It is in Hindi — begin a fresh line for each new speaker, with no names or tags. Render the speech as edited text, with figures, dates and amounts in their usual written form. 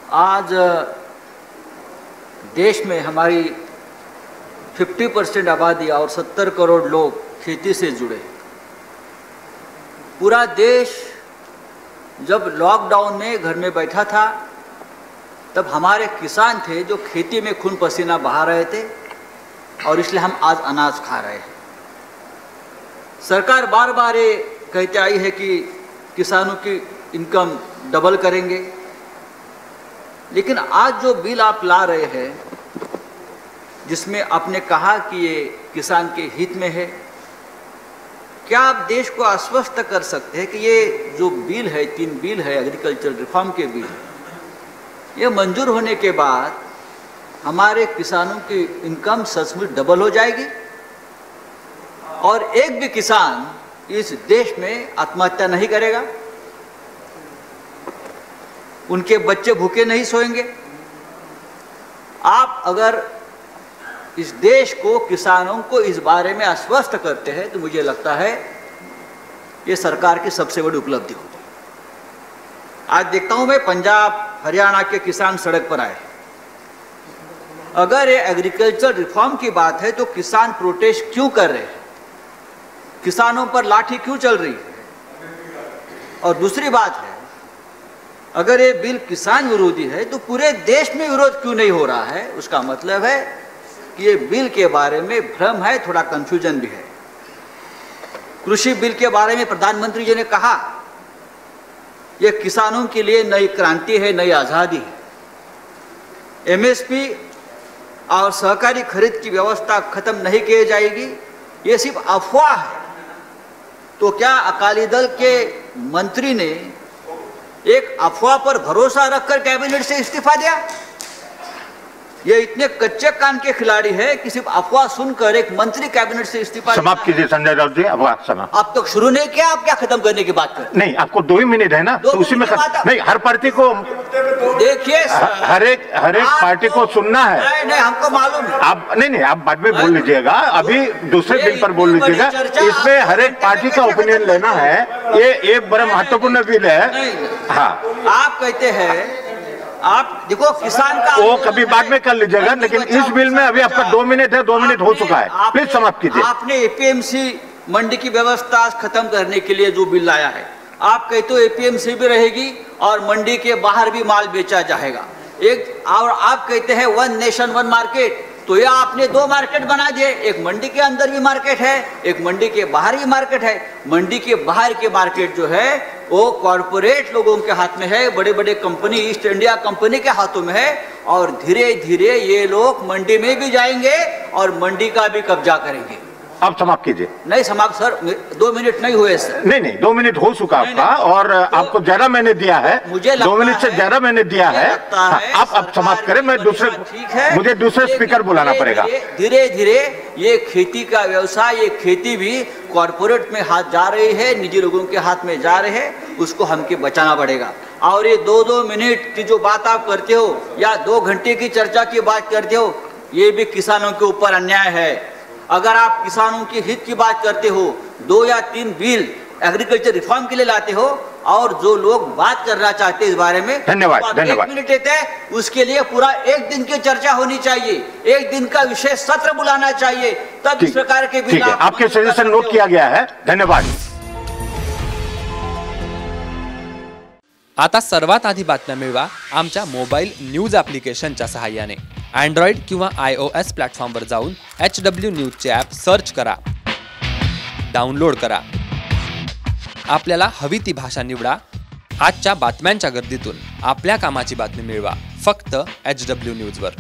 आज देश में हमारी 50% आबादी और 70 करोड़ लोग खेती से जुड़े। पूरा देश जब लॉकडाउन में घर में बैठा था तब हमारे किसान थे जो खेती में खून पसीना बहा रहे थे और इसलिए हम आज अनाज खा रहे हैं। सरकार बार बार ये कहते आई है कि किसानों की इनकम डबल करेंगे, लेकिन आज जो बिल आप ला रहे हैं जिसमें आपने कहा कि ये किसान के हित में है, क्या आप देश को आश्वस्त कर सकते हैं कि ये जो बिल है, 3 बिल है एग्रीकल्चर रिफॉर्म के बिल, ये मंजूर होने के बाद हमारे किसानों की इनकम सचमुच डबल हो जाएगी और एक भी किसान इस देश में आत्महत्या नहीं करेगा, उनके बच्चे भूखे नहीं सोएंगे? आप अगर इस देश को, किसानों को इस बारे में आश्वस्त करते हैं तो मुझे लगता है ये सरकार की सबसे बड़ी उपलब्धि होगी। आज देखता हूं मैं पंजाब हरियाणा के किसान सड़क पर आए। अगर ये एग्रीकल्चर रिफॉर्म की बात है तो किसान प्रोटेस्ट क्यों कर रहे हैं, किसानों पर लाठी क्यों चल रही है? और दूसरी बात है, अगर ये बिल किसान विरोधी है तो पूरे देश में विरोध क्यों नहीं हो रहा है? उसका मतलब है कि ये बिल के बारे में भ्रम है, थोड़ा कंफ्यूजन भी है। कृषि बिल के बारे में प्रधानमंत्री जी ने कहा ये किसानों के लिए नई क्रांति है, नई आज़ादी है। एमएसपी और सहकारी खरीद की व्यवस्था खत्म नहीं की जाएगी, ये सिर्फ अफवाह है। तो क्या अकाली दल के मंत्री ने एक अफवाह पर भरोसा रखकर कैबिनेट से इस्तीफा दिया? ये इतने कच्चे कान के खिलाड़ी है कि सिर्फ अफवाह सुनकर एक मंत्री कैबिनेट से इस्तीफा।
समाप्त कीजिए संजय राउत जी, अफवाह समाप्त।
आप तो शुरू नहीं किया, आप क्या खत्म करने की बात करते?
नहीं, आपको 2 ही मिनट है ना, तो उसी में नहीं, हर पार्टी को
देखिए,
हर एक पार्टी को सुनना है।
नहीं, हमको मालूम है।
आप नहीं, आप बाद में बोल लीजिएगा, अभी दूसरे बिल पर बोल लीजिएगा। इसमें हर एक पार्टी का ओपिनियन लेना है, ये एक बड़ा महत्वपूर्ण बिल है। हाँ,
आप कहते हैं, आप देखो किसान का
वो कभी बाद में कर लीजिएगा, लेकिन इस बिल में अभी आपका 2 मिनट है, 2 मिनट हो चुका है, प्लीज समाप्त कीजिए।
आपने एपीएमसी मंडी की व्यवस्था खत्म करने के लिए जो बिल लाया है, आप कहते हो एपीएमसी भी रहेगी और मंडी के बाहर भी माल बेचा जाएगा एक, और आप कहते हैं 1 नेशन 1 मार्केट। तो ये आपने 2 मार्केट बना दिए, एक मंडी के अंदर भी मार्केट है, एक मंडी के बाहर भी मार्केट है। मंडी के बाहर के मार्केट जो है वो कॉरपोरेट लोगों के हाथ में है, बड़े बड़े कंपनी, ईस्ट इंडिया कंपनी के हाथों में है, और धीरे धीरे ये लोग मंडी में भी जाएंगे और मंडी का भी कब्जा करेंगे।
आप समाप्त कीजिए।
नहीं समाप्त सर, 2 मिनट नहीं हुए सर।
नहीं, 2 मिनट हो चुका आपका, और आपको ज्यादा मैंने दिया है,
मुझे
2 मिनट से ज्यादा मैंने दिया है। आप समाप्त करें, मैं मुझे दूसरे स्पीकर बुलाना पड़ेगा।
धीरे धीरे ये खेती का व्यवसाय, ये खेती भी कॉर्पोरेट में हाथ जा रही है, निजी लोगों के हाथ में जा रहे हैं, उसको हमके बचाना पड़ेगा। और ये 2-2 मिनट की जो बात आप करते हो या 2 घंटे की चर्चा की बात करते हो, ये भी किसानों के ऊपर अन्याय है। अगर आप किसानों के हित की बात करते हो, 2 या 3 बिल एग्रीकल्चर रिफॉर्म के लिए लाते हो, और जो लोग बात करना चाहते हैं इस बारे में,
धन्यवाद,
तो
धन्यवाद।
1 मिनट देते हैं, उसके लिए पूरा 1 दिन की चर्चा होनी चाहिए, 1 दिन का विशेष सत्र बुलाना चाहिए, तब इस प्रकार के बिल।
आपके सजेशन नोट किया गया है, धन्यवाद।
आता सर्वात आधी बातम्या मिळवा आमच्या मोबाईल न्यूज ॲप्लिकेशनच्या सहाय्याने। अँड्रॉइड किंवा iOS प्लॅटफॉर्मवर जाऊन HW न्यूजचे ॲप सर्च करा, डाउनलोड करा, आपल्याला हवी ती भाषा निवडा। आजच्या बातम्यांच्या गर्दीतून आपल्या कामाची बातमी मिळवा फक्त HW न्यूजवर।